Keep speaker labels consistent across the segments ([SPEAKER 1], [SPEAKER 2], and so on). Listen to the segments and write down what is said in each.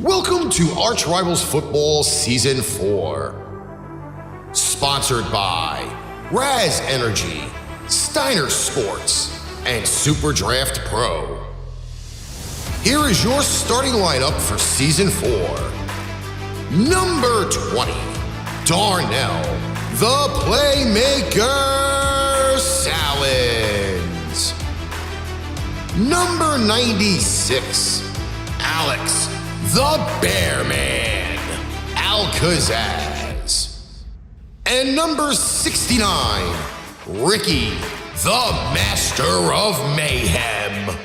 [SPEAKER 1] Welcome to ArchRivals Football Season 4. Sponsored by Raz Energy, Steiner Sports, and Super Draft Pro. Here is your starting lineup for Season 4. Number 20, Darnell, the Playmaker, Sallins. Number 96, Alex, the Bearman, Al-Kazzaz. And number 69, Ricky, the Master of Mayhem,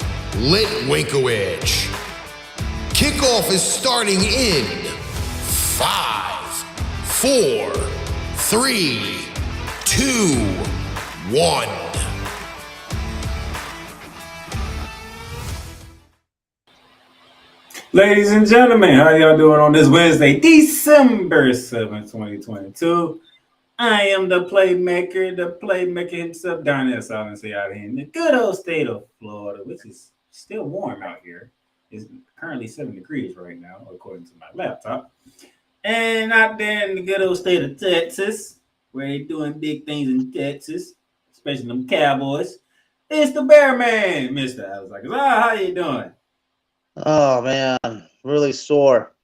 [SPEAKER 1] Litwinkowich. Kickoff is starting in 5, 4, 3, 2, 1.
[SPEAKER 2] Ladies and gentlemen, how y'all doing on this Wednesday, December 7th, 2022? I am the Playmaker himself, Darnell, Sallins out here in the good old state of Florida, which is still warm out here. It's currently 7 degrees right now, according to my laptop. And out there in the good old state of Texas, where they're doing big things in Texas, especially them Cowboys, it's the Bearman, Mr. Al-Kazzaz. How you doing?
[SPEAKER 3] Oh, man, really sore.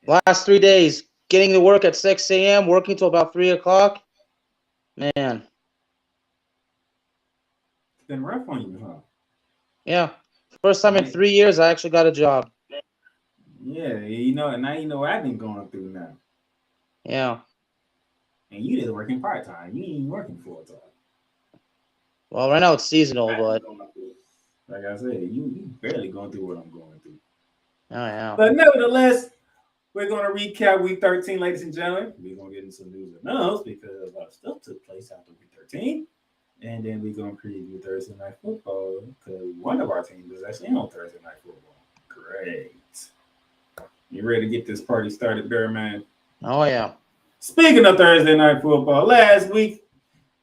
[SPEAKER 3] Last 3 days, getting to work at 6 a.m., working till about 3 o'clock. Man.
[SPEAKER 2] It's been rough on you, huh?
[SPEAKER 3] Yeah. First time in 3 years I actually got a job.
[SPEAKER 2] Yeah, you know, and now you know what I've been going through now.
[SPEAKER 3] Yeah.
[SPEAKER 2] And you just working part-time. You ain't even working full-time.
[SPEAKER 3] Well, right now it's seasonal, but...
[SPEAKER 2] Like I said, you barely going through what I'm going through.
[SPEAKER 3] Oh, yeah.
[SPEAKER 2] But nevertheless, we're going to recap Week 13, ladies and gentlemen. We're going to get into some news and notes because a lot of stuff took place after Week 13. And then we're going to preview Thursday Night Football because one of our teams is actually on Thursday Night Football. Great. You ready to get this party started, Bearman?
[SPEAKER 3] Oh, yeah.
[SPEAKER 2] Speaking of Thursday Night Football, last week,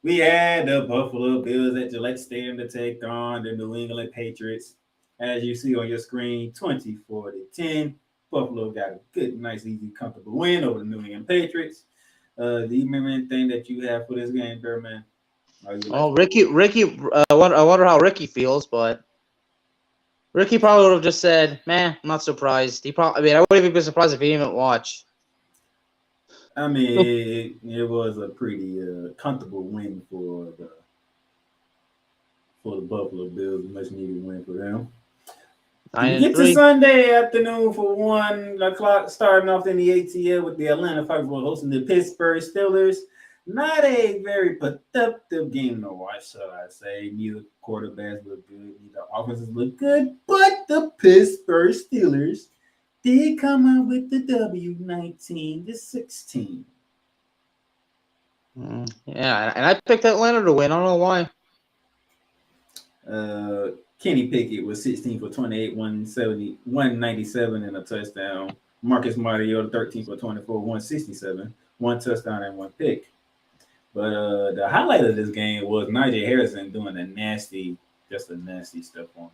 [SPEAKER 2] we had the Buffalo Bills at Gillette Stadium to take on the New England Patriots. As you see on your screen, 24-10. Buffalo got a good, nice, easy, comfortable win over the New England Patriots. Do you remember anything that you have for this game, Bearman?
[SPEAKER 3] Oh, Ricky, I wonder how Ricky feels, but Ricky probably would have just said, man, I'm not surprised. I wouldn't even be surprised if he didn't even watch.
[SPEAKER 2] I mean, it was a pretty comfortable win for the Buffalo Bills. Much needed win for them. You get to Sunday afternoon for 1 o'clock, starting off in the ATL with the Atlanta Falcons hosting the Pittsburgh Steelers. Not a very productive game to watch, shall I say. Neither quarterbacks look good, neither offenses look good, but the Pittsburgh Steelers did come out with the W 19-16.
[SPEAKER 3] Yeah, and I picked Atlanta to win. I don't know why.
[SPEAKER 2] Kenny Pickett was 16 for 28, 197 and a touchdown. Marcus Mariota 13 for 24, 167, 1 touchdown and 1 pick. But the highlight of this game was Najee Harrison doing a nasty stuff on him.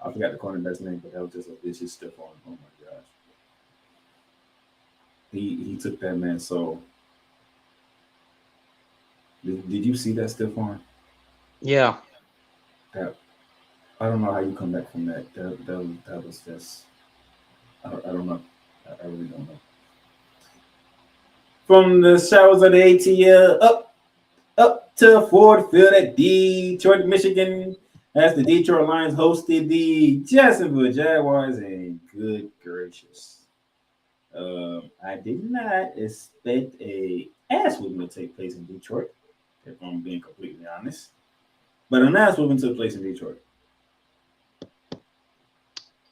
[SPEAKER 2] I forgot the cornerback's name, but that was just a vicious stuff on him. Oh my gosh. He took that man's soul. Did you see that stiff arm?
[SPEAKER 3] Yeah.
[SPEAKER 2] I don't know how you come back from that. That was just I don't know. I really don't know. From the showers of the ATL up to Ford Field at Detroit, Michigan, as the Detroit Lions hosted the Jacksonville Jaguars, and good gracious. I did not expect a ass whooping to take place in Detroit, if I'm being completely honest. But an ass whooping took place in Detroit.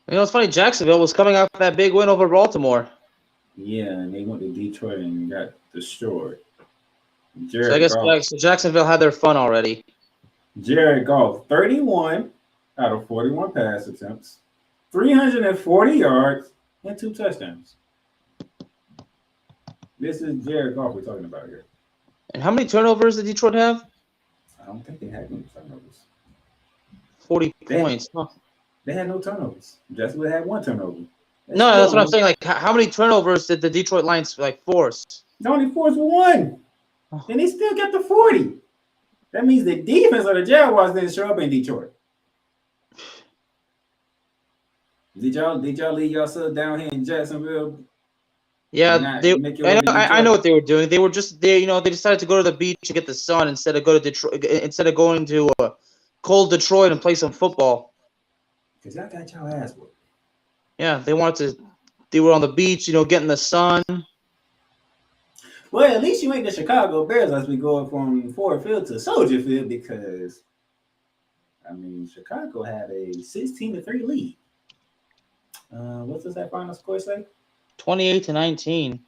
[SPEAKER 3] You know, it's funny. Jacksonville was coming off that big win over Baltimore.
[SPEAKER 2] Yeah, and they went to Detroit and got destroyed.
[SPEAKER 3] So I guess Jacksonville had their fun already.
[SPEAKER 2] Jared Goff, 31 out of 41 pass attempts, 340 yards, and 2 touchdowns. This is Jared Goff we're talking about here.
[SPEAKER 3] And how many turnovers did Detroit have?
[SPEAKER 2] I don't think they had any turnovers.
[SPEAKER 3] 40 points. Huh.
[SPEAKER 2] They had no turnovers. Jacksonville had one turnover.
[SPEAKER 3] No, that's what I'm saying. Like, how many turnovers did the Detroit Lions force?
[SPEAKER 2] They only forced one, and they still got the 40. That means the defense of the Jaguars didn't show up in Detroit. Did y'all leave yourself down here in Jacksonville?
[SPEAKER 3] Yeah, I know what they were doing. They decided to go to the beach to get the sun instead of going to cold Detroit and play some football.
[SPEAKER 2] Because y'all got y'all ass whooped.
[SPEAKER 3] Yeah, they were on the beach, getting the sun.
[SPEAKER 2] Well, at least you ain't the Chicago Bears as we go from Ford Field to Soldier Field because, Chicago had a 16-3 lead. What does that final score say?
[SPEAKER 3] 28-19.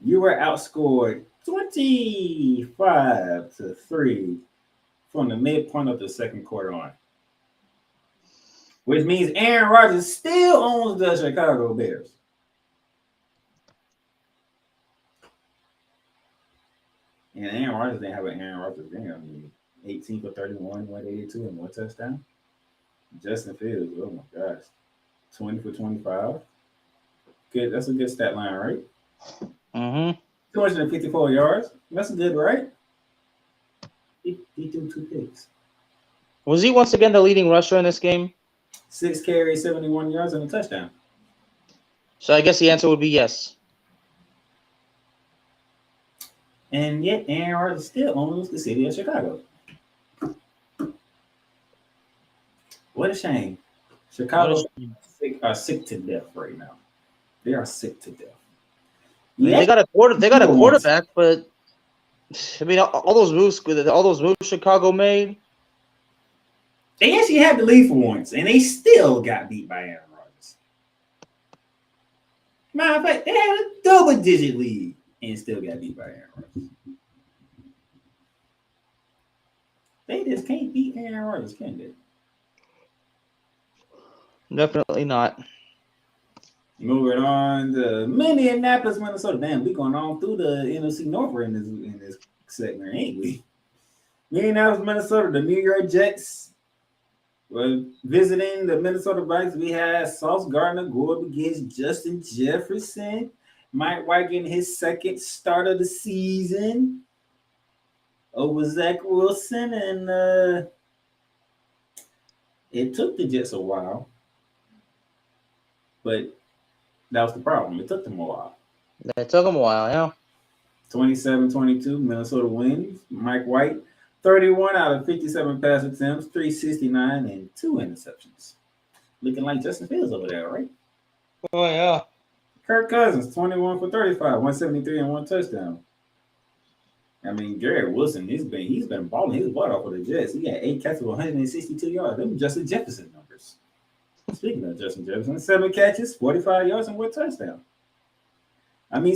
[SPEAKER 2] You were outscored 25-3 from the midpoint of the second quarter on. Which means Aaron Rodgers still owns the Chicago Bears. And Aaron Rodgers didn't have an Aaron Rodgers game. 18 for 31, 182, and one touchdown. Justin Fields, oh my gosh. 20 for 25. Good. That's a good stat line, right?
[SPEAKER 3] Mm-hmm.
[SPEAKER 2] 254 yards. That's good, right? He threw 2 picks.
[SPEAKER 3] Was he once again the leading rusher in this game?
[SPEAKER 2] 6 carries, 71 yards, and a touchdown.
[SPEAKER 3] So I guess the answer would be yes.
[SPEAKER 2] And yet Aaron Rodgers still owns the city of Chicago. What a shame. Chicago are sick to death right now. They are sick to death.
[SPEAKER 3] Yeah, they got a quarterback, but all those moves Chicago made.
[SPEAKER 2] They actually had the lead for once, and they still got beat by Aaron Rodgers. Matter of fact, they had a double-digit lead and still got beat by Aaron Rodgers. They just can't beat Aaron Rodgers, can they?
[SPEAKER 3] Definitely not.
[SPEAKER 2] Moving on to Minneapolis, Minnesota. Damn, we going on through the NFC North in this segment, ain't we? Minneapolis, Minnesota. The New York Jets were visiting the Minnesota Vikings. We had Sauce Gardner go up against Justin Jefferson. Mike White getting his second start of the season over Zach Wilson, and it took the Jets a while. But that was the problem. It took them a while.
[SPEAKER 3] It took them a while, yeah.
[SPEAKER 2] 27-22, Minnesota wins. Mike White, 31 out of 57 pass attempts, 369, and 2 interceptions. Looking like Justin Fields over there, right?
[SPEAKER 3] Oh, yeah.
[SPEAKER 2] Kirk Cousins, 21 for 35, 173, and 1 touchdown. Garrett Wilson, he's been balling his butt off of the Jets. He got 8 catches, 162 yards. Them Justin Jefferson numbers. Speaking of Justin Jefferson, 7 catches, 45 yards, and 1 touchdown.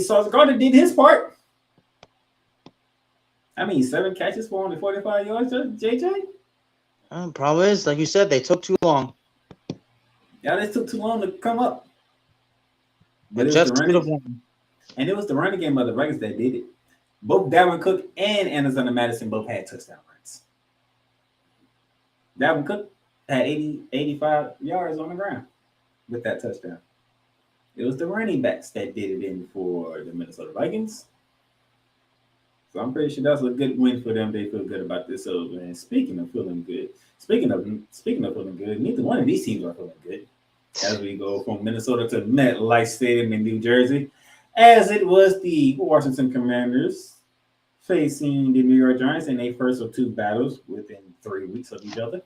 [SPEAKER 2] Sauce Gardner did his part. 7 catches for only 45 yards, JJ?
[SPEAKER 3] Problem is, like you said, they took too long.
[SPEAKER 2] Yeah, they took too long to come up. But
[SPEAKER 3] it
[SPEAKER 2] was the running game of the Vikings that did it. Both Dalvin Cook and Anderson Madison both had touchdown runs. Dalvin Cook had 85 yards on the ground with that touchdown. It was the running backs that did it in for the Minnesota Vikings. So I'm pretty sure that's a good win for them. They feel good about this. So, man, speaking of feeling good, neither one of these teams are feeling good as we go from Minnesota to MetLife Stadium in New Jersey, as it was the Washington Commanders facing the New York Giants in their first of 2 battles within 3 weeks of each other.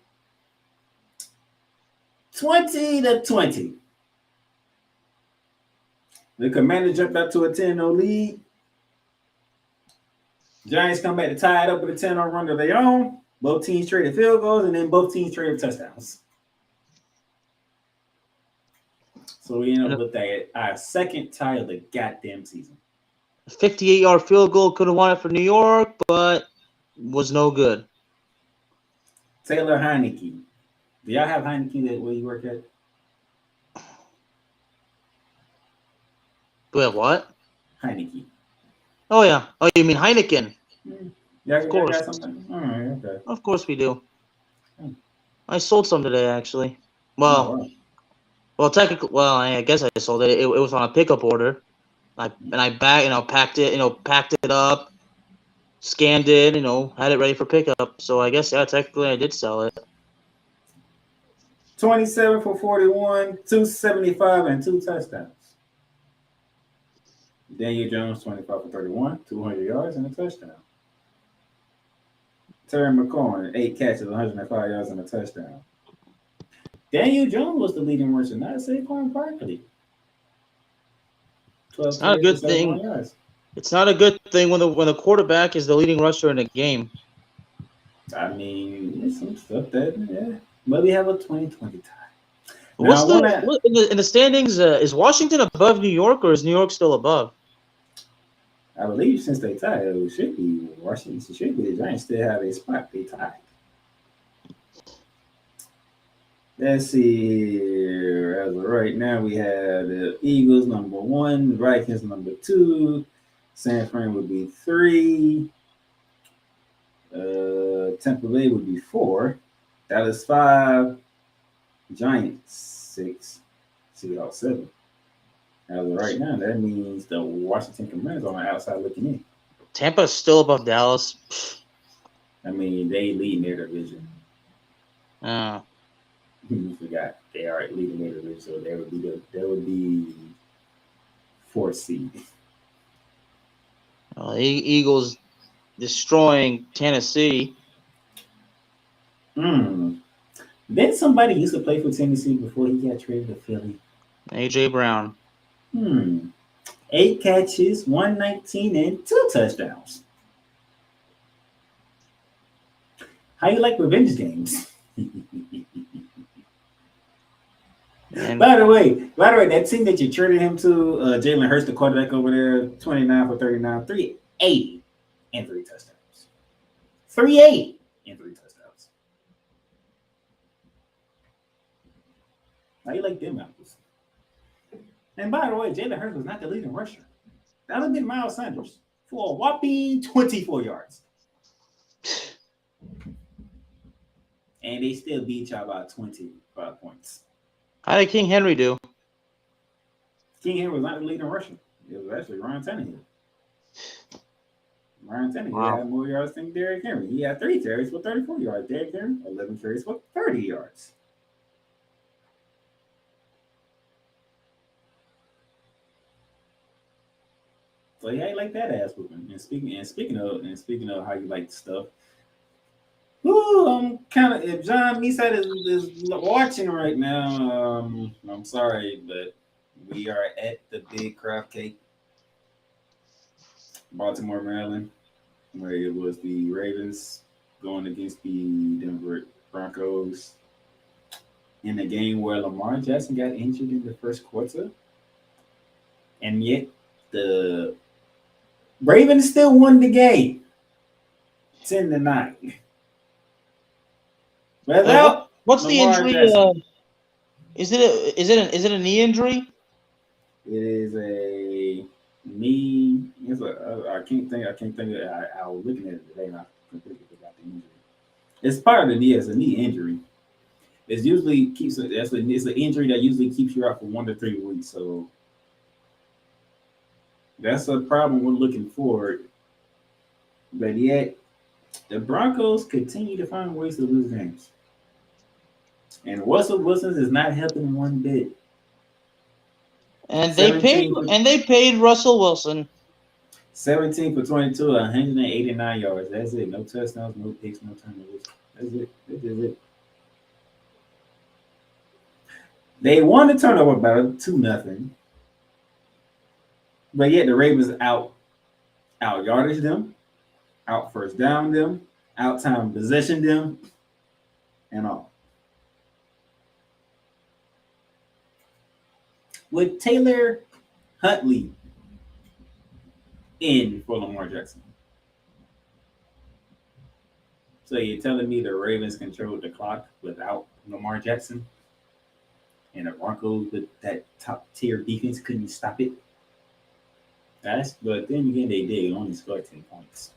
[SPEAKER 2] 20-20. The Commanders jumped up to a 10-0 lead. Giants come back to tie it up with a 10-0 run of their own. Both teams traded field goals, and then both teams traded touchdowns. So we end up with our second tie of the goddamn season.
[SPEAKER 3] 58-yard field goal could have won it for New York, but was no good.
[SPEAKER 2] Taylor Heineke. Do y'all have Heineke where you work at?
[SPEAKER 3] Wait, what?
[SPEAKER 2] Heineke.
[SPEAKER 3] Oh, yeah. Oh, you mean Heineken?
[SPEAKER 2] Yeah,
[SPEAKER 3] of course.
[SPEAKER 2] All right, okay.
[SPEAKER 3] Of course we do. I sold some today, actually.
[SPEAKER 2] Oh, wow.
[SPEAKER 3] Well, technically, I guess I sold it. It was on a pickup order. I packed it up, scanned it, had it ready for pickup. So I guess technically I did sell it.
[SPEAKER 2] 27 for 41, 275, and 2 touchdowns. Daniel Jones, 25 for 31, 200 yards, and a touchdown. Terry McLaurin, 8 catches, 105 yards, and a touchdown. Daniel Jones was the leading rusher, not Saquon Barkley. 12
[SPEAKER 3] It's not a
[SPEAKER 2] carries for
[SPEAKER 3] good
[SPEAKER 2] 71
[SPEAKER 3] thing.
[SPEAKER 2] yards.
[SPEAKER 3] It's not a good thing when the quarterback is the leading rusher in a game.
[SPEAKER 2] I mean, there's some stuff that, but we have a 2020 tie.
[SPEAKER 3] What's in the standings? Is Washington above New York, or is New York still above?
[SPEAKER 2] I believe since they tied, it should be Washington. It should be the Giants still have a spot. They tied. Let's see here. As of right now, we have the Eagles number 1, Vikings number 2, San Fran would be 3, Tampa Bay would be 4, Dallas 5, Giants 6, Seahawks 7. As of right now, that means the Washington Commanders on the outside looking in.
[SPEAKER 3] Tampa's still above Dallas.
[SPEAKER 2] I mean, they lead in their division. You forgot they are leading their division, so they would be 4th seed.
[SPEAKER 3] Eagles destroying Tennessee.
[SPEAKER 2] Then somebody used to play for Tennessee before he got traded to Philly.
[SPEAKER 3] A.J. Brown.
[SPEAKER 2] 8 catches, 119, and 2 touchdowns. How you like revenge games? By the way, that team that you traded him to, Jalen Hurts, the quarterback over there, 29 for 39, 380 and 3 touchdowns. 380 and 3 touchdowns. How you like them apples? And by the way, Jalen Hurts was not the leading rusher. That would have been Miles Sanders for a whopping 24 yards. And they still beat y'all by 25 points.
[SPEAKER 3] How did King Henry do?
[SPEAKER 2] King Henry was not the leading rusher. It was actually Ryan Tannehill. Ryan Tannehill had more yards than Derrick Henry. He had 3 carries for 34 yards. Derrick Henry, 11 carries for 30 yards. So yeah, I like that ass whooping. And speaking of how you like stuff, I'm kind of, if John Misat is watching right now, I'm sorry, but we are at the Big Crab Cake, Baltimore, Maryland, where it was the Ravens going against the Denver Broncos in a game where Lamar Jackson got injured in the first quarter, and yet the Ravens still won the game 10-9.
[SPEAKER 3] What's the injury? Is it a knee injury?
[SPEAKER 2] It is a knee. I can't think of it. I was looking at it today and I completely forgot the injury. It's part of the knee. It's a knee injury. It's an injury that usually keeps you out for 1 to 3 weeks. So that's a problem we're looking forward. But yet, the Broncos continue to find ways to lose games. And Russell Wilson is not helping one bit.
[SPEAKER 3] And they paid Russell Wilson
[SPEAKER 2] 17 for 22, 189 yards. That's it. No touchdowns, no picks, no turnovers. That's it. That is it. They won the turnover battle 2-0. But yet the Ravens out yardage them, out first down them, out time possession them, and all. With Taylor Huntley in for Lamar Jackson. So you're telling me the Ravens controlled the clock without Lamar Jackson? And the Broncos with that top tier defense couldn't stop it? But then again, they did only score 10 points.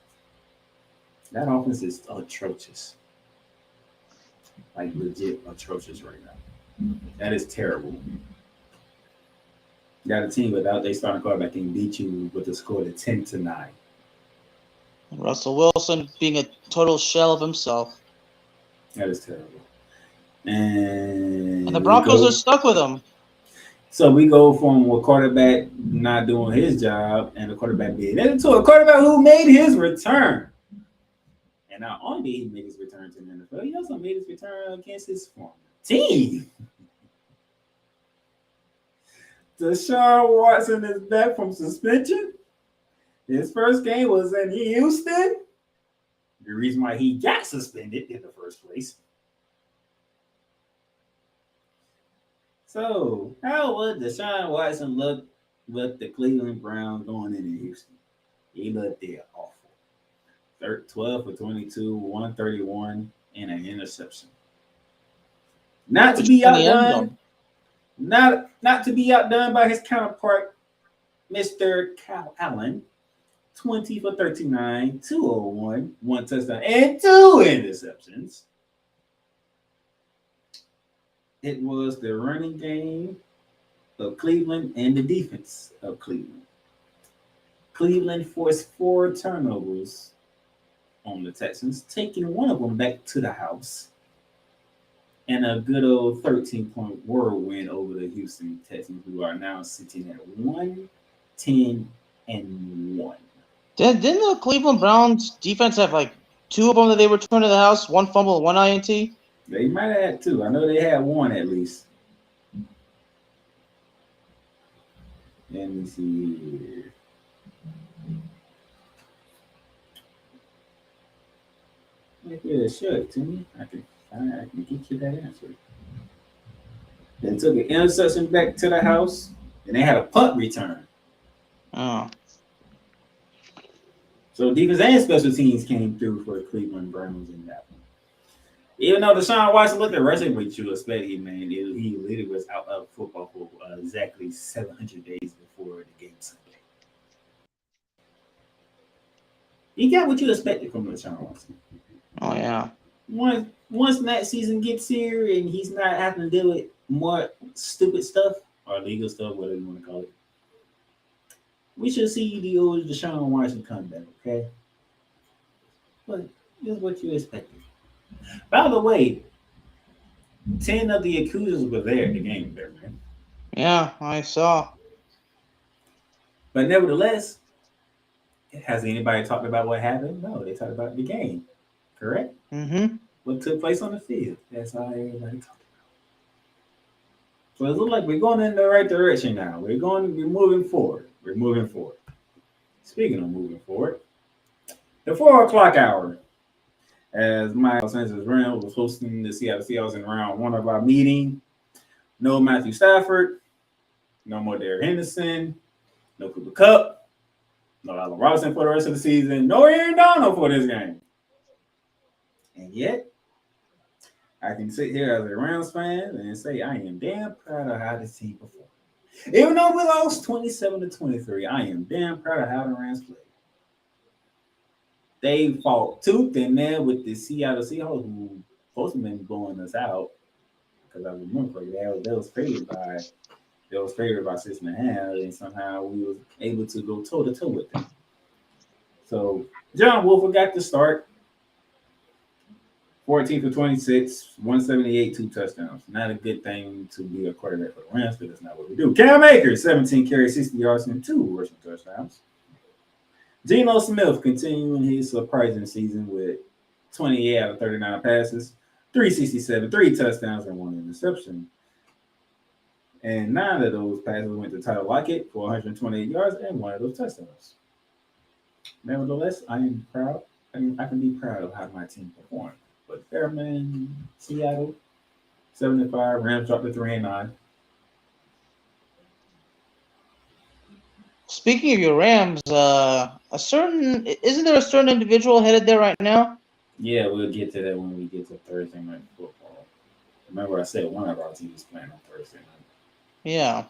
[SPEAKER 2] That offense is atrocious. like legit atrocious right now. That is terrible. You got a team without their starting quarterback can beat you with a score of 10-9.
[SPEAKER 3] Russell Wilson being a total shell of himself.
[SPEAKER 2] That is terrible.
[SPEAKER 3] And the Broncos are stuck with him.
[SPEAKER 2] So we go from a quarterback not doing his job and a quarterback being into a quarterback who made his return. And not only did he make his return to the NFL, he also made his return against his former team. Deshaun Watson is back from suspension. His first game was in Houston. The reason why he got suspended in the first place. So, how would Deshaun Watson look with the Cleveland Browns going into Houston? He looked there awful. 12 for 22, 131, and an interception. Not to be outdone. Not to be outdone by his counterpart, Mr. Kyle Allen. 20 for 39, 201, 1 touchdown, and 2 interceptions. It was the running game of Cleveland and the defense of Cleveland. Cleveland forced 4 turnovers on the Texans, taking one of them back to the house. And a good old 13-point whirlwind over the Houston Texans, who are now sitting at 1-10-1.
[SPEAKER 3] Didn't the Cleveland Browns defense have like 2 of them that they returned to the house? 1 fumble, 1 INT?
[SPEAKER 2] They might have had 2. I know they had 1 at least. Let me see here. If it should to me, I can get you that answer. They took an interception back to the house, and they had a punt return.
[SPEAKER 3] Oh.
[SPEAKER 2] So defense and special teams came through for the Cleveland Browns in that one. Even though Deshaun Watson looked at rushing, what you expect, he literally was out of football for exactly 700 days before the game Sunday. He got what you expected from Deshaun Watson.
[SPEAKER 3] Oh, yeah.
[SPEAKER 2] Once that season gets here and he's not having to deal with more stupid stuff or legal stuff, whatever you want to call it, we should see the old Deshaun Watson come back, okay? But here's what you expected. By the way, 10 of the accusers were there at the game there, man.
[SPEAKER 3] Yeah, I saw.
[SPEAKER 2] But nevertheless, has anybody talked about what happened? No, they talked about the game, correct?
[SPEAKER 3] Mm-hmm.
[SPEAKER 2] What took place on the field. That's all everybody talked about. So it looks like we're going in the right direction now. We're moving forward. We're moving forward. Speaking of moving forward, the 4 o'clock hour, as my Los Angeles Rams was hosting the Seattle Seahawks in round 1 of our meeting. No Matthew Stafford, no more Derrick Henderson, no Cooper Kupp, no Allen Robinson for the rest of the season, no Aaron Donald for this game. And yet, I can sit here as a Rams fan and say I am damn proud of how this team performed. Even though we lost 27-23, I am damn proud of how the Rams played. They fought tooth and nail with the Seattle Seahawks, who supposed to have been blowing us out. Because I remember they was favored by 6.5, and somehow we was able to go toe to toe with them. So John Wolford got the start. 14 for 26, 178, 2 touchdowns. Not a good thing to be a quarterback for the Rams, but that's not what we do. Cam Akers, 17 carries, 60 yards, and 2 rushing touchdowns. Geno Smith continuing his surprising season with 28 out of 39 passes, 367, 3 touchdowns, and 1 interception. And 9 of those passes went to Tyler Lockett for 128 yards and 1 of those touchdowns. Nevertheless, I am proud. I can be proud of how my team performed. But Fairman, Seattle, 75. Rams dropped to 3-9.
[SPEAKER 3] Speaking of your Rams, isn't there a certain individual headed there right now?
[SPEAKER 2] Yeah, we'll get to that when we get to Thursday night football. Remember, I said one of our teams playing on Thursday night.
[SPEAKER 3] Yeah.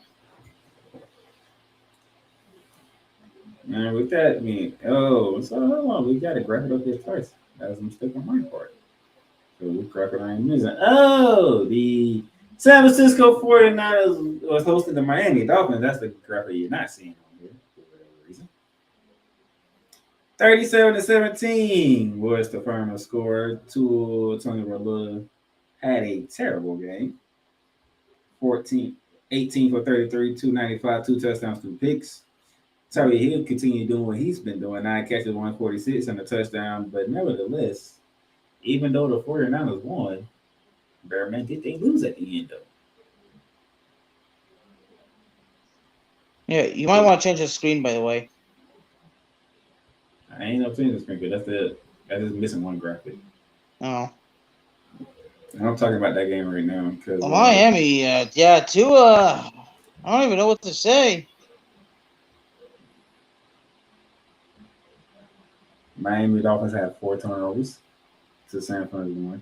[SPEAKER 2] And with that, so hold on, we got to wrap it up here first. That was a mistake on my part. Oh, crocodile missing. Oh, the San Francisco 49ers was hosting the Miami Dolphins. That's the graphic you're not seeing on here for whatever reason. 37-17 was the final score. Tony Rolla had a terrible game. 18 for 33, 295, 2 touchdowns, 2 picks. Tyreek Hill continued doing what he's been doing, 9 catches, 146, and a touchdown. But nevertheless, even though the 49ers won, Bearman, did they lose at the end, though?
[SPEAKER 3] Yeah, you might want to change the screen, by the way.
[SPEAKER 2] I ain't up changing the screen, but that's just missing one graphic.
[SPEAKER 3] Oh.
[SPEAKER 2] And I'm talking about that game right now because
[SPEAKER 3] Miami, Tua. I don't even know what to say.
[SPEAKER 2] Miami Dolphins had 4 turnovers to San Fran 1.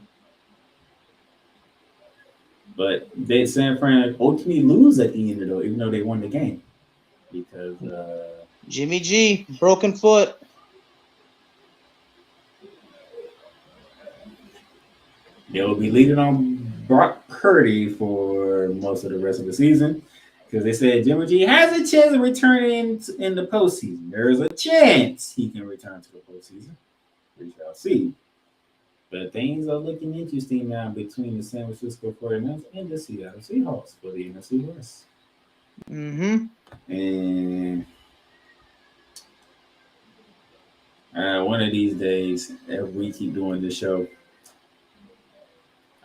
[SPEAKER 2] But San Fran ultimately lose at the end of it, even though they won the game. Because
[SPEAKER 3] Jimmy G, broken foot.
[SPEAKER 2] they'll be leading on Brock Purdy for most of the rest of the season. Because they said Jimmy G has a chance of returning in the postseason. There is a chance he can return to the postseason. We shall see. But things are looking interesting now between the San Francisco 49ers and the Seattle Seahawks for the NFC West.
[SPEAKER 3] Mm-hmm.
[SPEAKER 2] And one of these days, if we keep doing this show,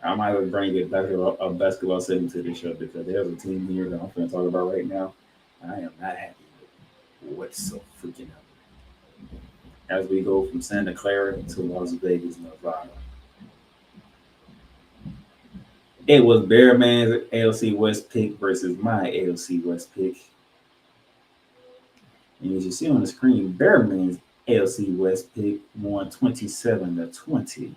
[SPEAKER 2] I might bring a basketball segment to this show because there's a team here that I'm going to talk about right now. I am not happy with what's so freaking up. As we go from Santa Clara to Las Vegas, Nevada. It was Bearman's ALC West pick versus my ALC West pick. And as you see on the screen, Bearman's ALC West pick won 27-20.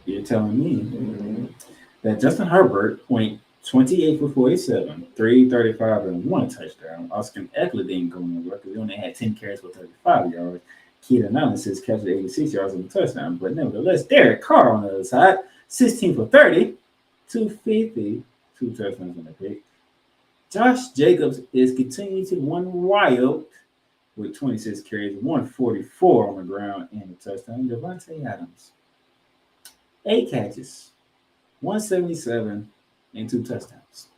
[SPEAKER 2] You're telling me that Justin Herbert went 28 for 47, 335, and 1 touchdown. Oscar Eckler didn't go nowhere because he only had 10 carries for 35 yards. Keenan Allen 6 catches, 86 yards and a touchdown. But nevertheless, Derek Carr on the other side, 16 for 30, 250, 2 touchdowns and a pick. Josh Jacobs is continuing to run wild with 26 carries, 144 on the ground and a touchdown. Devontae Adams, 8 catches, 177, and 2 touchdowns.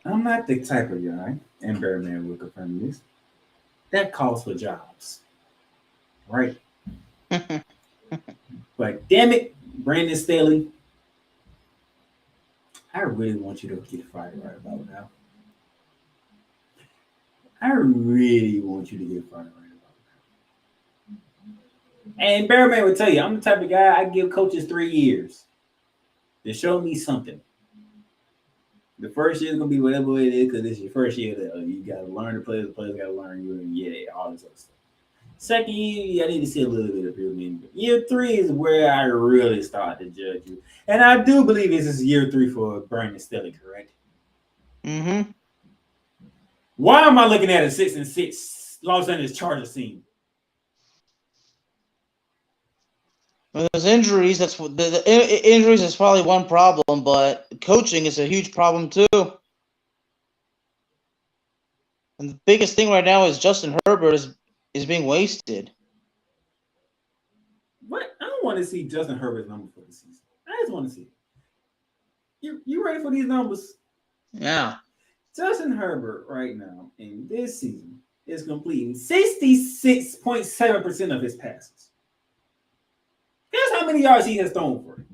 [SPEAKER 2] I'm not the type of guy, and Bearman will confirm this, that calls for jobs. Right? But damn it, Brandon Staley, I really want you to get fired right about now. I really want you to get fired right about now. And Bearman would tell you, I'm the type of guy I give coaches 3 years to show me something. The first year is gonna be whatever it is because it's your first year. You gotta learn the players gotta learn you, and all this other stuff. Second year, I need to see a little bit of you. Year 3 is where I really start to judge you, and I do believe this is year 3 for Brandon Staley, correct?
[SPEAKER 3] Mm-hmm.
[SPEAKER 2] Why am I looking at a 6-6 Los Angeles Chargers team?
[SPEAKER 3] Well, there's injuries. That's the injuries is probably one problem, but coaching is a huge problem too. And the biggest thing right now is Justin Herbert is being wasted.
[SPEAKER 2] What? I don't want to see Justin Herbert's number for the season. I just want to see it. You ready for these numbers?
[SPEAKER 3] Yeah.
[SPEAKER 2] Justin Herbert right now in this season is completing 66.7% of his passes. Guess how many yards he has thrown for?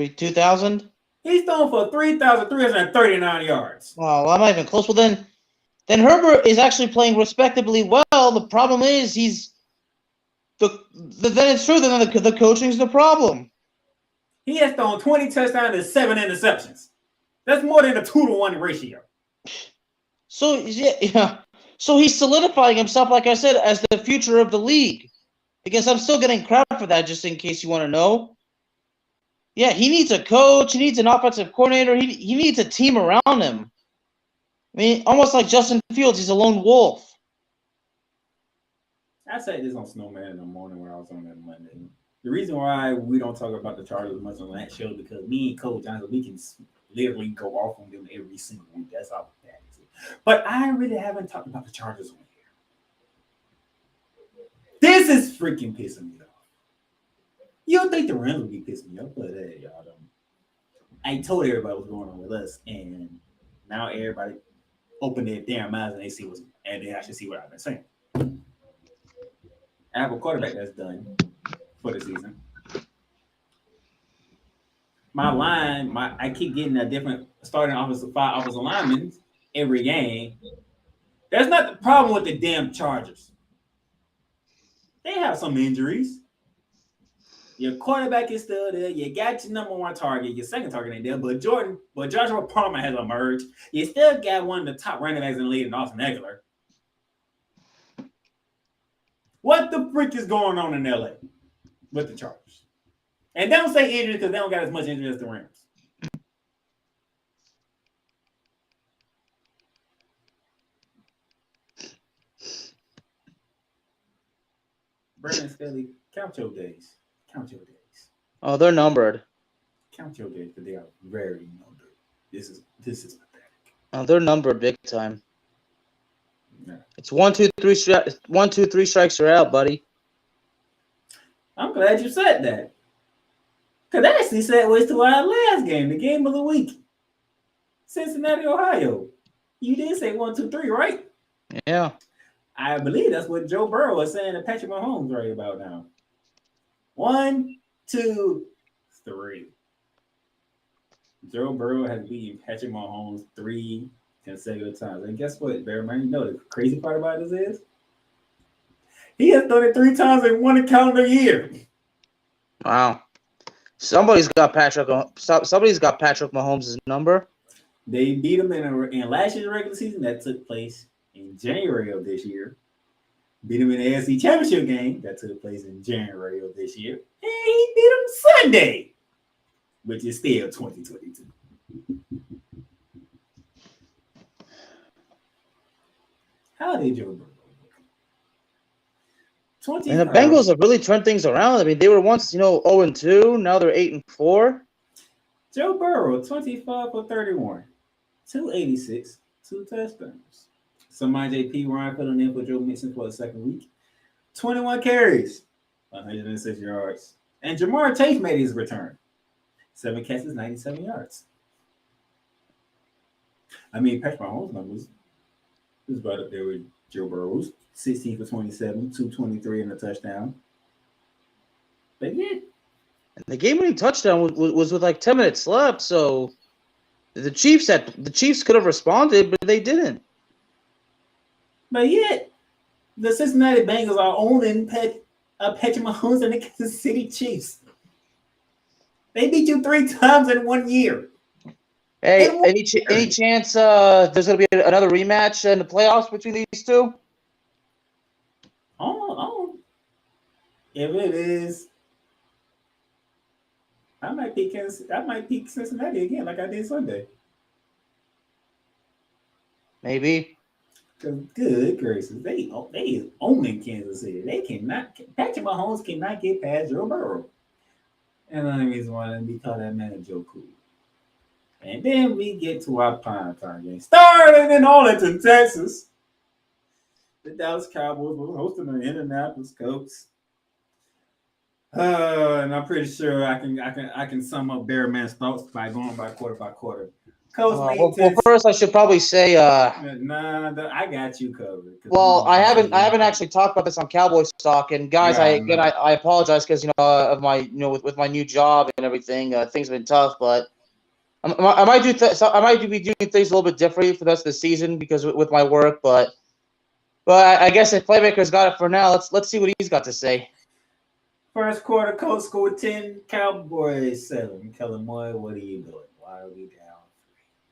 [SPEAKER 3] 2,000?
[SPEAKER 2] He's thrown for 3,339 yards.
[SPEAKER 3] Well, I'm not even close. Well, then Herbert is actually playing respectably well. The problem is then it's true. Then the coaching's the problem.
[SPEAKER 2] He has thrown 20 touchdowns and 7 interceptions. That's more than a 2-to-1 ratio.
[SPEAKER 3] So yeah. So he's solidifying himself, like I said, as the future of the league. Because I'm still getting crap for that, just in case you want to know. Yeah, he needs a coach. He needs an offensive coordinator. He needs a team around him. I mean, almost like Justin Fields, he's a lone wolf.
[SPEAKER 2] I said this on Snowman in the morning when I was on that Monday. The reason why we don't talk about the Chargers much on that show because me and Coach Johnson, we can literally go off on them every single week. That's how bad it is. But I really haven't talked about the Chargers on here. This is freaking pissing me off. You don't think the Rams would be pissing me off, but hey, y'all don't. I told everybody what's going on with us, and now everybody open their damn eyes and they actually see what I've been saying. I have a quarterback that's done for the season. My line, I keep getting a different starting five offensive linemen every game. That's not the problem with the damn Chargers. They have some injuries. Your quarterback is still there. You got your number one target. Your second target ain't there. But Joshua Palmer has emerged. You still got one of the top running backs in the league in Austin Eckler. What the freak is going on in LA with the Chargers? And don't say injury because they don't got as much injury as the Rams. Brandon Staley, count your days. Count your days.
[SPEAKER 3] Oh, they're numbered.
[SPEAKER 2] Count your days, but they are very numbered. This is pathetic.
[SPEAKER 3] Oh, they're numbered big time.
[SPEAKER 2] Yeah.
[SPEAKER 3] It's 1, 2, 3 1, 2, 3 strikes are out, buddy.
[SPEAKER 2] I'm glad you said that. Because that actually segues to our last game, the game of the week. Cincinnati, Ohio. You did say 1, 2, 3, right?
[SPEAKER 3] Yeah.
[SPEAKER 2] I believe that's what Joe Burrow was saying to Patrick Mahomes right about now. 1, 2, 3. Joe Burrow has beaten Patrick Mahomes 3 consecutive times. And guess what, Bearman? You know the crazy part about this is he has done it 3 times in 1 calendar year.
[SPEAKER 3] Wow. Somebody's got Patrick Mahomes' number.
[SPEAKER 2] They beat him in last year's regular season that took place in January of this year. Beat him in the AFC Championship game that took place in January of this year. And he beat him Sunday, which is still 2022. How did Joe Burrow look?
[SPEAKER 3] And the Bengals have really turned things around. I mean, they were once, 0-2. Now they're 8-4.
[SPEAKER 2] Joe Burrow, 25 for 31, 286, 2 touchdowns. Somebody JP Ryan filling in for Joe Mixon for the second week. 21 carries, 106 yards. And Jamar Chase made his return. 7 catches, 97 yards. I mean, Patrick Mahomes' numbers is right up there with Joe Burrow's. 16 for 27, 223 and a touchdown. They did.
[SPEAKER 3] The game-winning touchdown was with like 10 minutes left, so the Chiefs could have responded, but they didn't.
[SPEAKER 2] But yet, the Cincinnati Bengals are owning Patrick Mahomes and the Kansas City Chiefs. They beat you 3 times in 1 year.
[SPEAKER 3] Hey, any chance there's going to be another rematch in the playoffs between these two?
[SPEAKER 2] Oh. If it is, I might pick Cincinnati again like I did Sunday.
[SPEAKER 3] Maybe.
[SPEAKER 2] Good gracious, they owning Kansas City. They cannot. Patrick Mahomes cannot get past Joe Burrow. And the only reason why they call that man Joe Cool. And then we get to our primetime game, starting in Arlington, Texas. The Dallas Cowboys were hosting the Indianapolis Colts. And I'm pretty sure I can sum up Bearman's thoughts by going by quarter. Well,
[SPEAKER 3] first I should probably say.
[SPEAKER 2] I got you covered.
[SPEAKER 3] Well, I haven't actually talked about this on Cowboys Talk, and guys, I apologize because of my with my new job and everything, things have been tough, but I might be doing things a little bit differently for the rest of the season because with my work, but I guess if Playmaker's got it for now, let's see what he's got to say.
[SPEAKER 2] First quarter, Colts scored 10, Cowboys 7. Kellen Moore, what are you doing? Why are we down?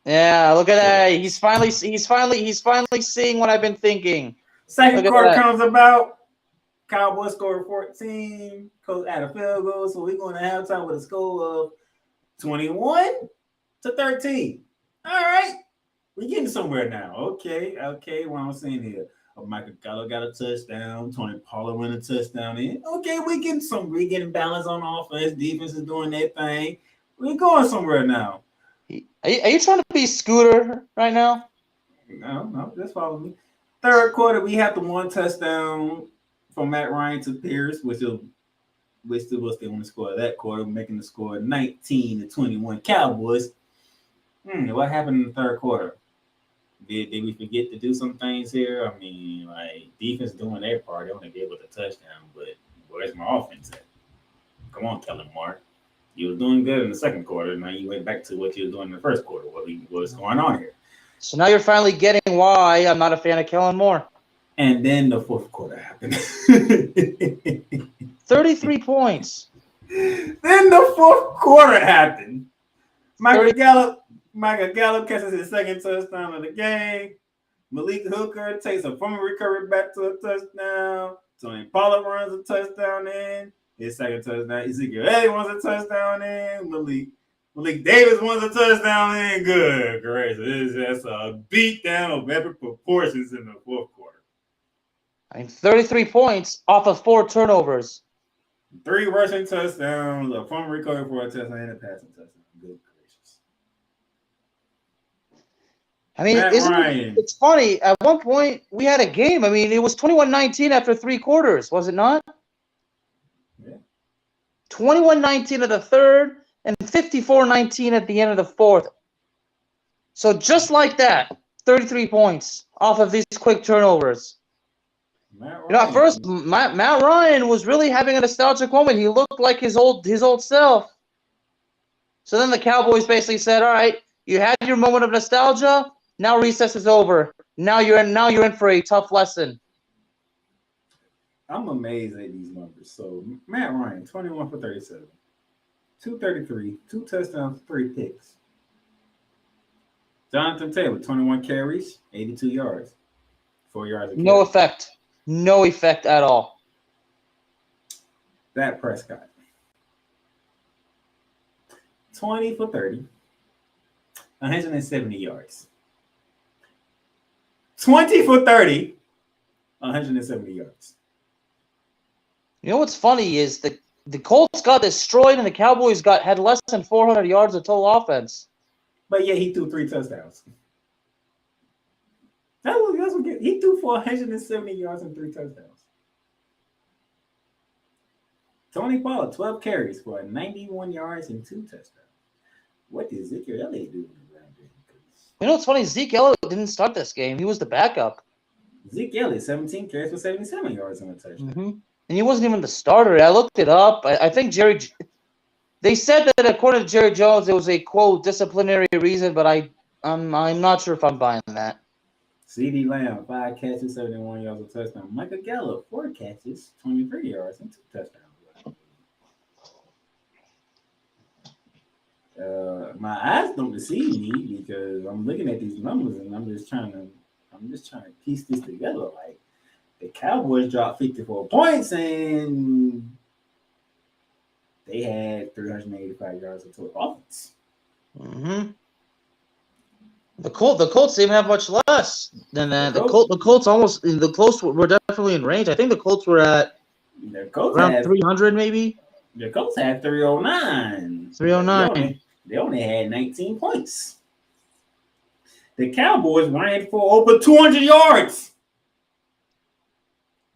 [SPEAKER 3] Yeah, look at that. He's finally seeing what I've been thinking.
[SPEAKER 2] Second quarter comes about. Cowboys scored 14. Colts add a field goal, so we're going to halftime with a score of 21-13. All right. We're getting somewhere now. Okay. What I'm saying here. Michael Gallup got a touchdown. Tony Pollard went a touchdown in. Okay, we getting balance on offense. Defense is doing their thing. We're going somewhere now.
[SPEAKER 3] Are you trying to be Scooter right now?
[SPEAKER 2] No, just follow me. Third quarter, we have the one touchdown from Matt Ryan to Pierce, which still was the only score of that quarter, making the score 19-21 Cowboys. What happened in the third quarter? Did we forget to do some things here? I mean, like, defense doing their part. They only gave us a touchdown, but where's my offense at? Come on, Kellen Moore. You was doing good in the second quarter. Now you went back to what you were doing in the first quarter. What's going on here?
[SPEAKER 3] So now you're finally getting why I'm not a fan of Kellen Moore.
[SPEAKER 2] And then the fourth quarter happened.
[SPEAKER 3] 33 points.
[SPEAKER 2] Then the fourth quarter happened. Michael Gallup catches his second touchdown of the game. Malik Hooker takes a fumble recovery back to a touchdown. Tony Pollard runs a touchdown in. His second touchdown. Ezekiel Elliott runs a touchdown in. Malik Davis runs a touchdown in. Good gracious. It's just a beatdown of epic proportions in the fourth quarter.
[SPEAKER 3] I mean, 33 points off of 4 turnovers.
[SPEAKER 2] 3 rushing touchdowns, a fumble recovery for a touchdown, and a passing touchdown. Good gracious.
[SPEAKER 3] I mean, it's funny. At one point, we had a game. I mean, it was 21-19 after 3 quarters, was it not?
[SPEAKER 2] Yeah.
[SPEAKER 3] 21-19 at the third and 54-19 at the end of the fourth. So just like that, 33 points off of these quick turnovers. At first, Matt Ryan was really having a nostalgic moment. He looked like his old self. So then the Cowboys basically said, "All right, you had your moment of nostalgia. Now recess is over. Now you're in for a tough lesson."
[SPEAKER 2] I'm amazed at these numbers. So Matt Ryan, 21 for 37, 233, 2 touchdowns, 3 picks. Jonathan Taylor, 21 carries, 82 yards, 4 yards.
[SPEAKER 3] No effect at all.
[SPEAKER 2] Dak Prescott, 20 for 30, 170 yards. 20 for 30, 170 yards.
[SPEAKER 3] You know what's funny is the Colts got destroyed and the Cowboys had less than 400 yards of total offense.
[SPEAKER 2] But yeah, he threw 3 touchdowns. That's what he threw for 170 yards and 3 touchdowns. Tony Pollard, 12 carries for 91 yards and 2 touchdowns. What did Ezekiel Elliott do around there?
[SPEAKER 3] You know what's funny? Zeke Elliott didn't start this game. He was the backup.
[SPEAKER 2] Zeke Elliott, 17 carries for 77 yards and a touchdown.
[SPEAKER 3] Mm-hmm. And he wasn't even the starter. I looked it up. I think they said that according to Jerry Jones, it was a, quote, disciplinary reason, but I'm not sure if I'm buying that.
[SPEAKER 2] CeeDee Lamb, 5 catches, 71 yards, a touchdown. Michael Gallup, 4 catches, 23 yards, and 2 touchdowns. My eyes don't deceive me because I'm looking at these numbers and I'm just trying to piece this together. Like, the Cowboys dropped 54 points and they had 385 yards of total offense.
[SPEAKER 3] Mm-hmm. The Colts even have much less than that. The Colts were definitely in range. I think the Colts were at around 300 maybe.
[SPEAKER 2] The Colts had 309.
[SPEAKER 3] 309.
[SPEAKER 2] They only had 19 points. The Cowboys ran for over 200 yards.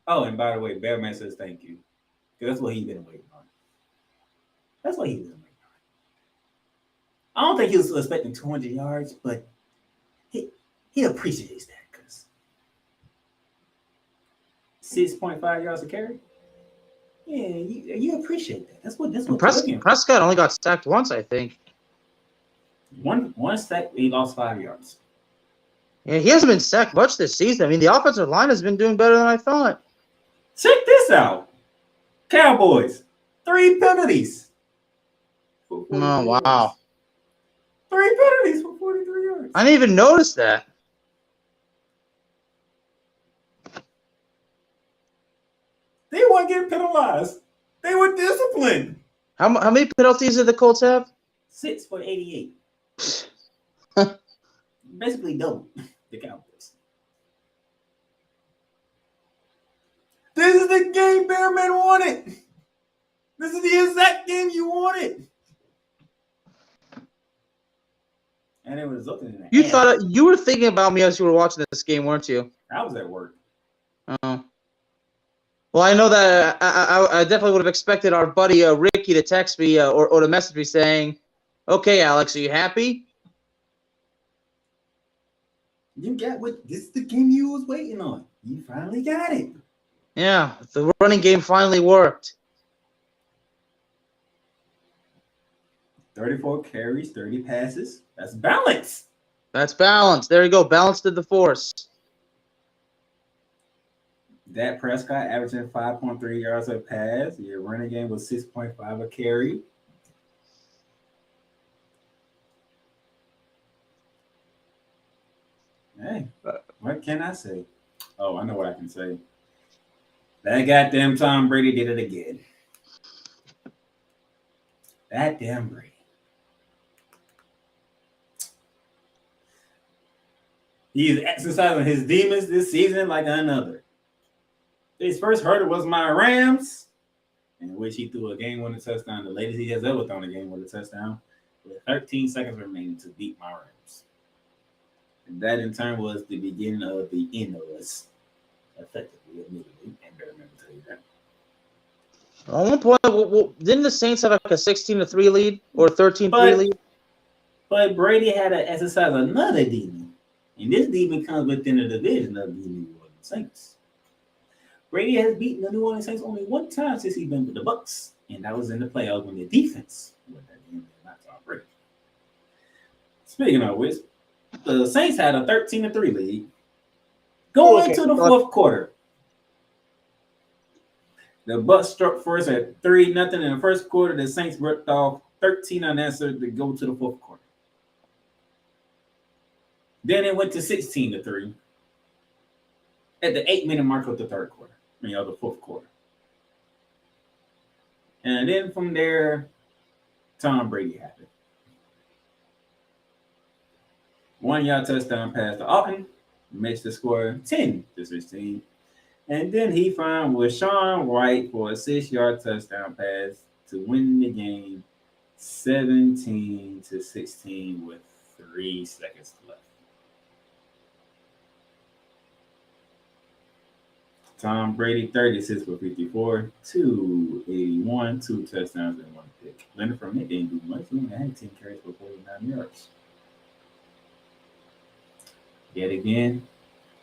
[SPEAKER 2] Oh, and by the way, Bearman says thank you. Because that's what he's been waiting on. I don't think he was expecting 200 yards, but he appreciates that because 6.5 yards a carry. Yeah, you appreciate that. That's what
[SPEAKER 3] Prescott only got sacked once, I think.
[SPEAKER 2] One sack, he lost 5 yards.
[SPEAKER 3] Yeah, he hasn't been sacked much this season. I mean, the offensive line has been doing better than I thought.
[SPEAKER 2] Check this out. Cowboys, 3 penalties.
[SPEAKER 3] Oh, wow.
[SPEAKER 2] 3 penalties for 43 yards.
[SPEAKER 3] I didn't even notice that.
[SPEAKER 2] They weren't getting penalized. They were disciplined.
[SPEAKER 3] How many penalties did the Colts have?
[SPEAKER 2] 6 for 88. Basically double the Cowboys. This is the game Bearman wanted. This is the exact game you wanted. And it resulted in
[SPEAKER 3] You thought you were thinking about me as you were watching this game, weren't you?
[SPEAKER 2] I was at work.
[SPEAKER 3] Oh. Well, I know that I definitely would have expected our buddy Ricky to text me or to message me saying, "Okay, Alex, are you happy?"
[SPEAKER 2] You got what? This is the game you was waiting on. You finally got it.
[SPEAKER 3] Yeah, the running game finally worked.
[SPEAKER 2] 34 carries, 30 passes. That's balance.
[SPEAKER 3] That's balance. There you go. Balance to the force.
[SPEAKER 2] Dak Prescott averaging 5.3 yards a pass. Your running game was 6.5 a carry. Hey, what can I say? Oh, I know what I can say. That goddamn Tom Brady did it again. That damn Brady. He's exercising his demons this season like another. His first hurdle was my Rams, in which he threw a game-winning touchdown, the latest he has ever thrown a game-winning touchdown, with 13 seconds remaining to beat my Rams. And that, in turn, was the beginning of the end of us, effectively, admittedly, and better remember to tell you that.
[SPEAKER 3] At one point, didn't the Saints have like a 16-3 lead or 13-3 lead?
[SPEAKER 2] But Brady had to exercise another demon. And this demon comes within the division of the New Orleans Saints. Brady has beaten the New Orleans Saints only one time since he's been with the Bucs, and that was in the playoffs when the defense was that game, not Tom Brady. Speaking of which, the Saints had a 13-3 lead going into the fourth quarter. The Bucs struck first at 3-0 in the first quarter. The Saints ripped off 13 unanswered to go to the fourth quarter. Then it went to 16-3 at the 8-minute mark of the third quarter. The fourth quarter. And then from there, Tom Brady happened. 1 yard touchdown pass to Alton makes the score 10-16. And then he found Rashawn White for a 6-yard touchdown pass to win the game 17-16 with 3 seconds left. Tom Brady, 36 for 54, 281, 2 touchdowns, and 1 pick. Leonard Fournette didn't do much. He only had 10 carries for 49 yards. Yet again,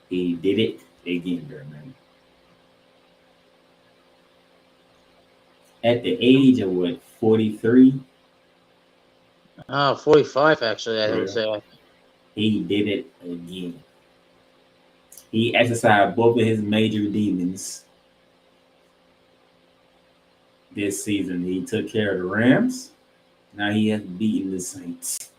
[SPEAKER 2] he did it again, man. At the age of 43?
[SPEAKER 3] 45 actually, I would say.
[SPEAKER 2] He did it again. He exercised both of his major demons this season. He took care of the Rams. Now he has beaten the Saints.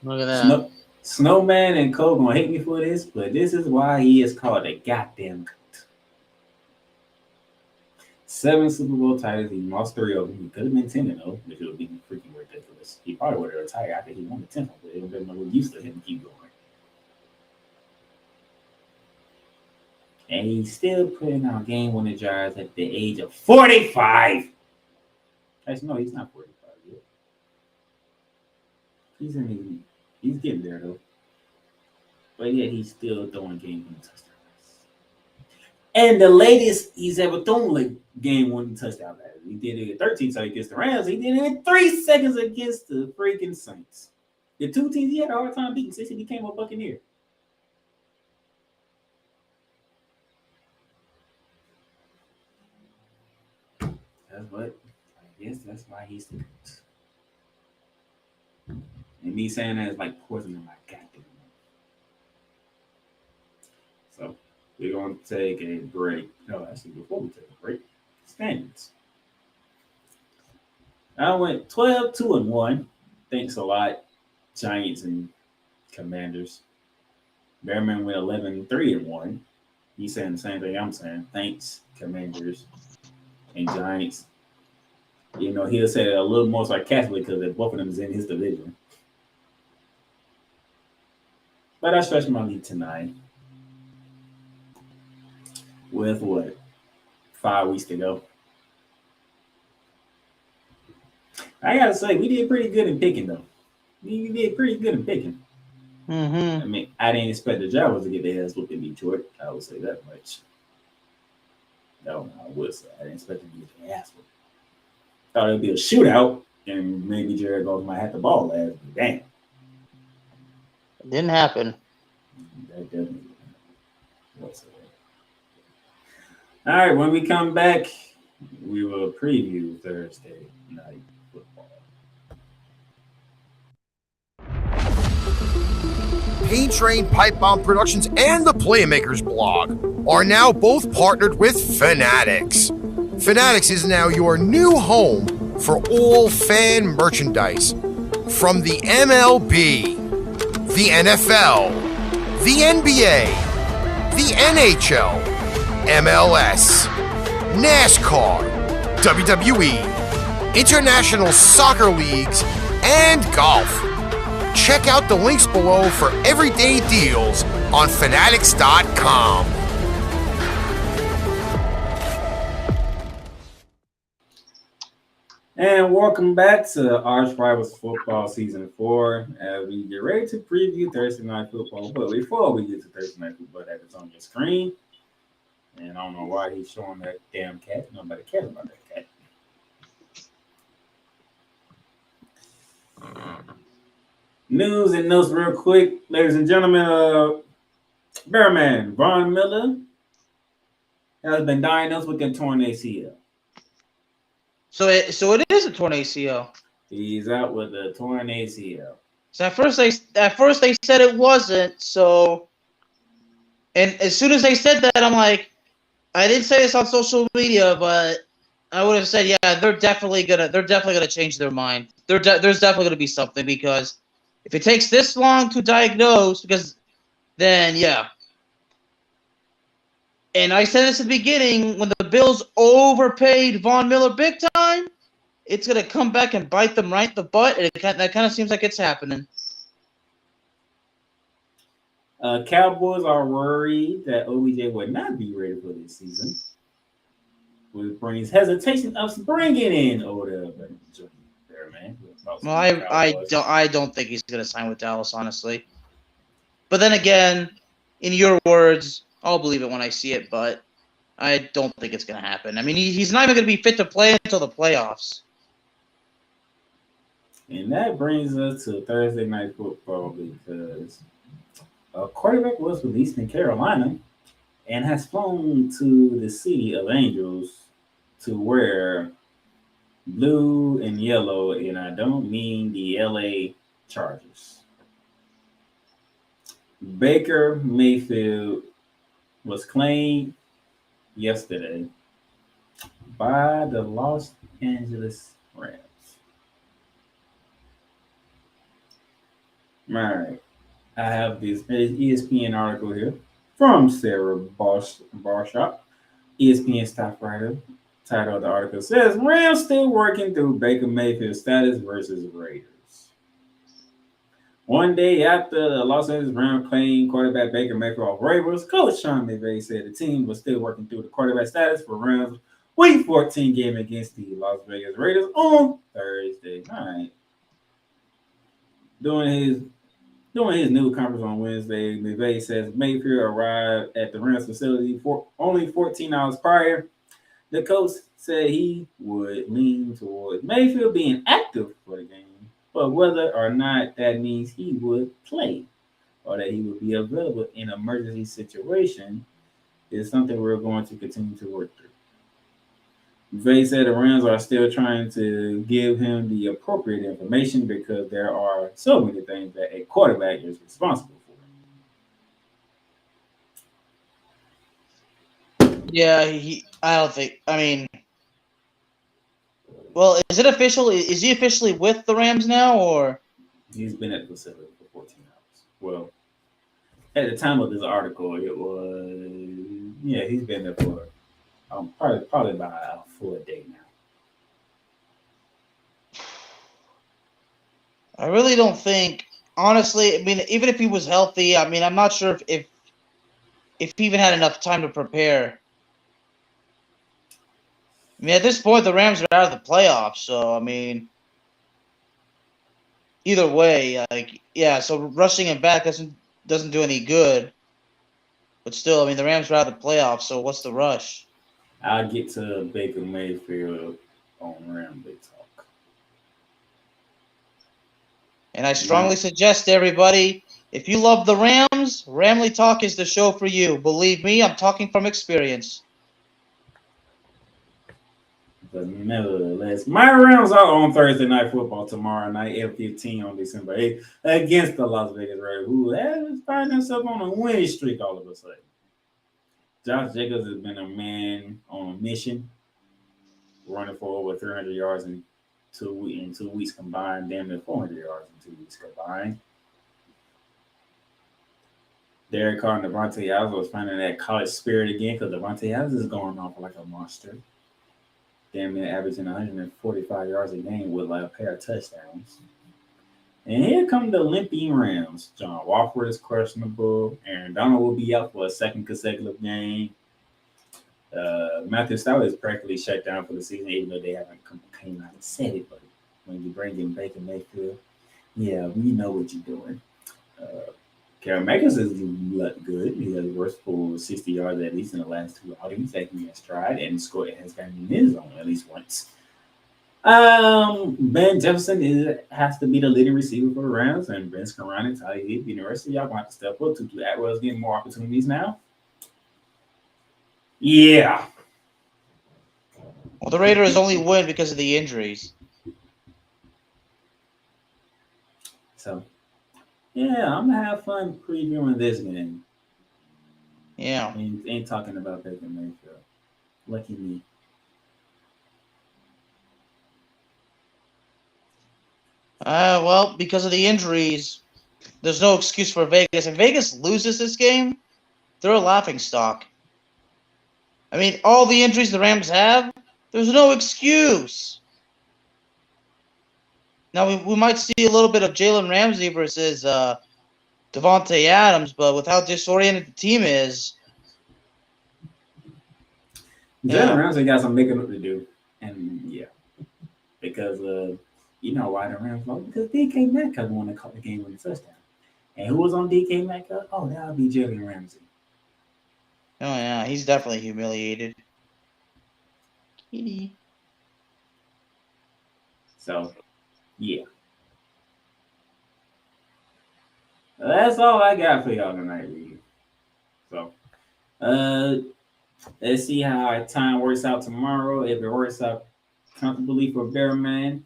[SPEAKER 3] Look at that.
[SPEAKER 2] Snowman and Cole gonna hate me for this, but this is why he is called a goddamn goat. 7 Super Bowl titles. He lost 3 of them. He could have been 10-0, which would be freaking ridiculous. He probably would have retired after he won the 10th, but it would have been no use to him to keep going. And he's still putting out game-winning drives at the age of 45. Actually, no, he's not 45 yet. He's getting there though. But yet he's still throwing game-winning touchdowns. And the latest he's ever thrown like game-winning touchdown passes. He did it at 13 seconds against the Rams. He did it in 3 seconds against the freaking Saints. The 2 teams he had a hard time beating since he became a Buccaneer. That's what I guess that's why he's the GOAT. And me saying that is like poison in my goddamn mouth. So we're going to take a break. No, actually, before we take a break, standings. I went 12-2-1. Thanks a lot, Giants and Commanders. Bearman went 11-3-1. He's saying the same thing I'm saying. Thanks, Commanders. and Giants. You know, he'll say it a little more sarcastically because both of them is in his division. But I stretched my lead tonight with 5 weeks to go. I gotta say, we did pretty good in picking, though. We did pretty good in picking.
[SPEAKER 3] Mm-hmm.
[SPEAKER 2] I mean, I didn't expect the Jaguars to get their ass whooped in Detroit. I would say that much. No, I would say I didn't expect them to get their ass whooped. Thought it would be a shootout, and maybe Jared Goff might have the ball last. But damn.
[SPEAKER 3] It didn't happen.
[SPEAKER 2] That definitely whatsoever. All right, when we come back, we will preview Thursday night football.
[SPEAKER 1] Paint Train Pipe Bomb Productions and the Playmakers blog are now both partnered with Fanatics. Fanatics is now your new home for all fan merchandise. From the MLB, the NFL, the NBA, the NHL, MLS, NASCAR, WWE, international soccer leagues, and golf. Check out the links below for everyday deals on fanatics.com.
[SPEAKER 2] And welcome back to ArchRivals Football Season 4 as we get ready to preview Thursday Night Football. But before we get to Thursday Night Football, that is on your screen. And I don't know why he's showing that damn cat. Nobody cares about that cat. News and notes real quick. Ladies and gentlemen, Bearman, Von Miller has been diagnosed with a torn ACL.
[SPEAKER 3] So it is a torn ACL.
[SPEAKER 2] He's out with a torn ACL.
[SPEAKER 3] So at first they said it wasn't. So, and as soon as they said that, I'm like, I didn't say this on social media, but I would have said, yeah, they're definitely gonna change their mind. There's definitely gonna be something, because if it takes this long to diagnose, then yeah. And I said this at the beginning, when the Bills overpaid Von Miller big time, it's going to come back and bite them right in the butt, and that kind of seems like it's happening.
[SPEAKER 2] Cowboys are worried that OBJ would not be ready for this season, which brings hesitation of bringing in Odell Beckham Jr. there, man.
[SPEAKER 3] Well, I don't think he's going to sign with Dallas, honestly. But then again, in your words, I'll believe it when I see it, but I don't think it's going to happen. I mean, he's not even going to be fit to play until the playoffs.
[SPEAKER 2] And that brings us to Thursday Night Football, because a quarterback was released in Carolina and has flown to the City of Angels to wear blue and yellow, and I don't mean the LA Chargers. Baker Mayfield was claimed yesterday by the Los Angeles Rams. All right. I have this ESPN article here from Sarah Barshop, ESPN staff writer. Title of the article says, Rams still working through Baker Mayfield's status versus Raiders. One day after the Los Angeles Rams claimed quarterback Baker Mayfield off waivers, Coach Sean McVay said the team was still working through the quarterback status for Rams Week 14 game against the Las Vegas Raiders on Thursday night. During his news conference on Wednesday, McVay says Mayfield arrived at the Rams facility for only 14 hours prior. The coach said he would lean towards Mayfield being active for the game, but whether or not that means he would play or that he would be available in an emergency situation is something we're going to continue to work through. McVay said the Rams are still trying to give him the appropriate information because there are so many things that a quarterback is responsible for.
[SPEAKER 3] Yeah, well, is it official? Is he officially with the Rams now, or?
[SPEAKER 2] He's been at the facility for 14 hours. Well, at the time of this article, it was, he's been there for Probably about for a day now.
[SPEAKER 3] I really don't think, honestly. I mean, even if he was healthy, I mean, I'm not sure if he even had enough time to prepare. I mean, at this point, the Rams are out of the playoffs, so I mean, either way, like, yeah. So rushing him back doesn't do any good. But still, I mean, the Rams are out of the playoffs, so what's the rush?
[SPEAKER 2] I'll get to Baker Mayfield on Rambley Talk.
[SPEAKER 3] And I strongly suggest to everybody, if you love the Rams, Ramley Talk is the show for you. Believe me, I'm talking from experience.
[SPEAKER 2] But nevertheless, my Rams are on Thursday Night Football tomorrow night, F15 on December 8th, against the Las Vegas Raiders, who has found themselves on a winning streak all of a sudden. Josh Jacobs has been a man on a mission, running for over 300 yards in 2 weeks combined, damn near 400 yards in 2 weeks combined. Derek Carr and Devontae Adams was finding that college spirit again because Devontae Adams is going off like a monster. Damn near averaging 145 yards a game with like a pair of touchdowns. And here come the limping Rams. John Walker is questionable. Aaron Donald will be out for a second consecutive game. Matthew Stafford is practically shut down for the season, even though they haven't came out and said it. But when you bring in Baker Mayfield, yeah, we know what you're doing. Karen Makers has looked good. He has rushed for 60 yards at least in the last 2 outings that he has tried and scored has gotten in his zone at least once. Ben Jefferson has to be the leading receiver for the Rams, and Ben Scarani, Tyler Higbee, and the rest of y'all going to have to step up. Tutu Atwell's getting more opportunities now. Yeah.
[SPEAKER 3] Well, the Raiders only win because of the injuries.
[SPEAKER 2] So, yeah, I'm gonna have fun previewing this game.
[SPEAKER 3] Yeah.
[SPEAKER 2] Ain't talking about Baker Mayfield. Lucky me.
[SPEAKER 3] Well, because of the injuries, there's no excuse for Vegas. If Vegas loses this game, they're a laughing stock. I mean, all the injuries the Rams have, there's no excuse. Now, we might see a little bit of Jalen Ramsey versus Devontae Adams, but with how disoriented the team is.
[SPEAKER 2] Jalen Ramsey got some making up to do. And, yeah, because you know why the Rams lost? Because DK Metcalf won the game with a touchdown. And who was on DK Metcalf? Oh, that would be Jalen Ramsey.
[SPEAKER 3] Oh, yeah, he's definitely humiliated.
[SPEAKER 2] So, yeah. That's all I got for y'all tonight, really. So, let's see how our time works out tomorrow. If it works out comfortably for Bearman,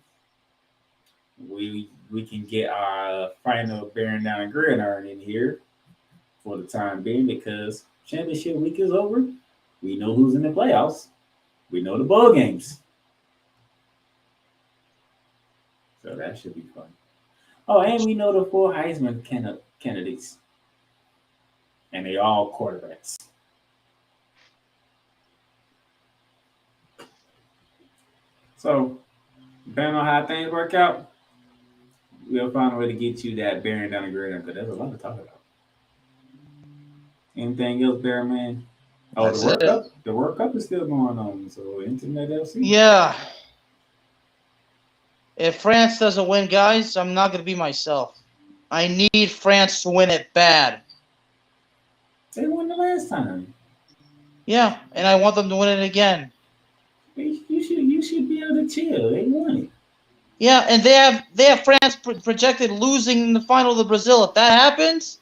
[SPEAKER 2] we can get our final bearing down and gridiron in here for the time being, because championship week is over. We know who's in the playoffs. We know the bowl games. So that should be fun. Oh, and we know the 4 Heisman candidates. And they all quarterbacks. So, depending on how things work out, we'll find a way to get you that bearing down the gridiron, because there's a lot to talk about. Anything else, Bearman? Oh,
[SPEAKER 3] That's
[SPEAKER 2] the World
[SPEAKER 3] it.
[SPEAKER 2] Cup. The World Cup is still going on. So, Internet FC.
[SPEAKER 3] Yeah. If France doesn't win, guys, I'm not going to be myself. I need France to win it bad.
[SPEAKER 2] They won the last time.
[SPEAKER 3] Yeah, and I want them to win it again.
[SPEAKER 2] You should be able to chill. They won it.
[SPEAKER 3] Yeah, and they have France projected losing in the final to Brazil. If that happens,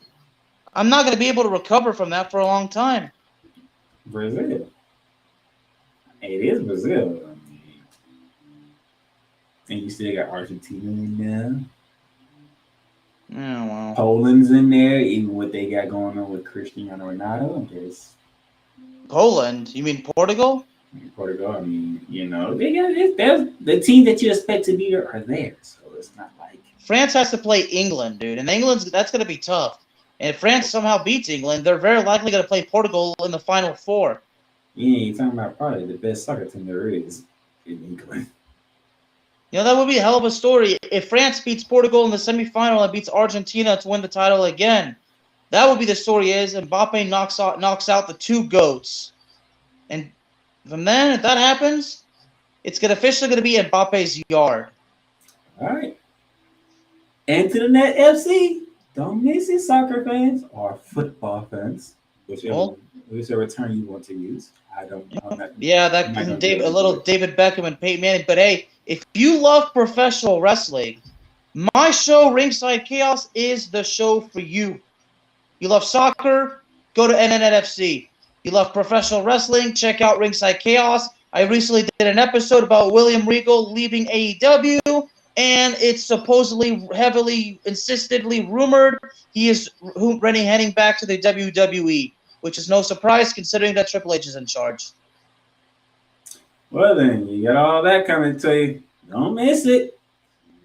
[SPEAKER 3] I'm not going to be able to recover from that for a long time.
[SPEAKER 2] Brazil. It is Brazil. And you still got Argentina in there.
[SPEAKER 3] Oh, well.
[SPEAKER 2] Poland's in there, even what they got going on with Cristiano Ronaldo. I guess.
[SPEAKER 3] Poland? You mean Portugal?
[SPEAKER 2] Portugal, I mean, you know, they got the team that you expect to be there are there. So it's not like
[SPEAKER 3] France has to play England, dude. And that's going to be tough. And if France somehow beats England, they're very likely going to play Portugal in the Final Four.
[SPEAKER 2] You ain't talking about probably the best soccer team there is in England.
[SPEAKER 3] You know, that would be a hell of a story. If France beats Portugal in the semifinal and beats Argentina to win the title again, that would be the story is Mbappe knocks out the two GOATs. And from then, if that happens, it's officially going to be Mbappe's yard.
[SPEAKER 2] All right. And to the Net FC. Don't miss it, soccer fans or football fans. Whichever term you want to use. I'm not,
[SPEAKER 3] yeah, that a little David Beckham and Peyton Manning. But hey, if you love professional wrestling, my show, Ringside Chaos, is the show for you. You love soccer? Go to NNFC. You love professional wrestling? Check out Ringside Chaos. I recently did an episode about William Regal leaving AEW, and it's supposedly heavily, insistently rumored he is heading back to the WWE, which is no surprise considering that Triple H is in charge.
[SPEAKER 2] Well, then, you got all that coming to you. Don't miss it.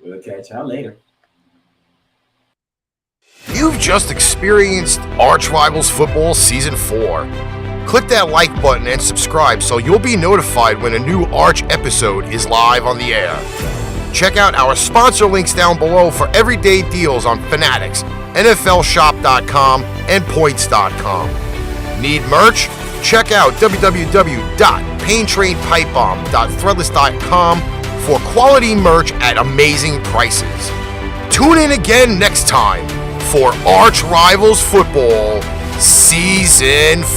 [SPEAKER 2] We'll catch y'all later.
[SPEAKER 1] You've just experienced ArchRivals Football Season 4. Click that like button and subscribe so you'll be notified when a new Arch episode is live on the air. Check out our sponsor links down below for everyday deals on Fanatics, NFLshop.com, and Points.com. Need merch? Check out www.paintrainpipebomb.threadless.com for quality merch at amazing prices. Tune in again next time for ArchRivals Football Season 4.